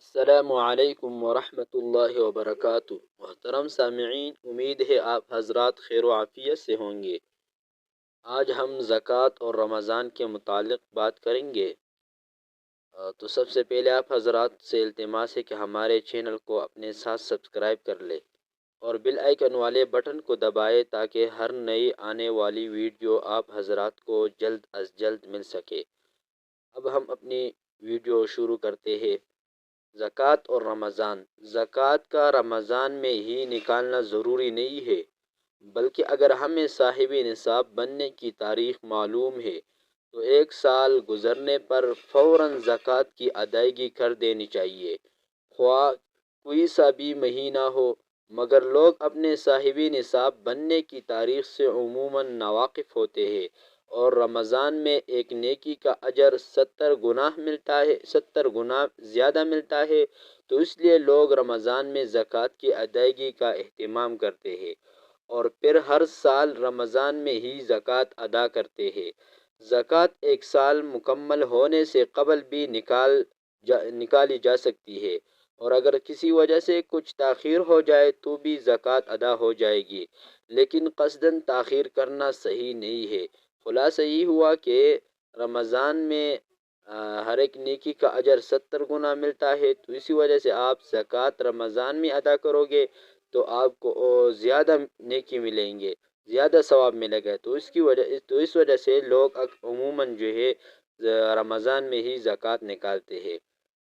السلام علیکم ورحمۃ اللہ وبرکاتہ۔ محترم سامعین، امید ہے آپ حضرات خیر و عافیت سے ہوں گے۔ آج ہم زکوٰۃ اور رمضان کے متعلق بات کریں گے۔ تو سب سے پہلے آپ حضرات سے التماس ہے کہ ہمارے چینل کو اپنے ساتھ سبسکرائب کر لیں اور بیل آئیکن والے بٹن کو دبائیں تاکہ ہر نئی آنے والی ویڈیو آپ حضرات کو جلد از جلد مل سکے۔ اب ہم اپنی ویڈیو شروع کرتے ہیں۔ زکوٰۃ اور رمضان۔ زکوٰۃ کا رمضان میں ہی نکالنا ضروری نہیں ہے، بلکہ اگر ہمیں صاحب نصاب بننے کی تاریخ معلوم ہے تو ایک سال گزرنے پر فوراً زکوٰۃ کی ادائیگی کر دینی چاہیے، خواہ کوئی سا بھی مہینہ ہو۔ مگر لوگ اپنے صاحب نصاب بننے کی تاریخ سے عموماً ناواقف ہوتے ہیں، اور رمضان میں ایک نیکی کا اجر 70 گنا زیادہ ملتا ہے، تو اس لیے لوگ رمضان میں زکوٰۃ کی ادائیگی کا اہتمام کرتے ہیں اور پھر ہر سال رمضان میں ہی زکوٰۃ ادا کرتے ہیں۔ زکوٰۃ ایک سال مکمل ہونے سے قبل بھی نکالی جا سکتی ہے، اور اگر کسی وجہ سے کچھ تاخیر ہو جائے تو بھی زکوٰۃ ادا ہو جائے گی، لیکن قصداً تاخیر کرنا صحیح نہیں ہے۔ خلاصہ یہ ہوا کہ رمضان میں ہر ایک نیکی کا اجر 70 گنا ملتا ہے، تو اسی وجہ سے آپ زکوٰۃ رمضان میں ادا کرو گے تو آپ کو زیادہ نیکی ملیں گے، زیادہ ثواب ملے گا۔ تو اس وجہ سے لوگ عموماً جو ہے رمضان میں ہی زکوٰۃ نکالتے ہیں۔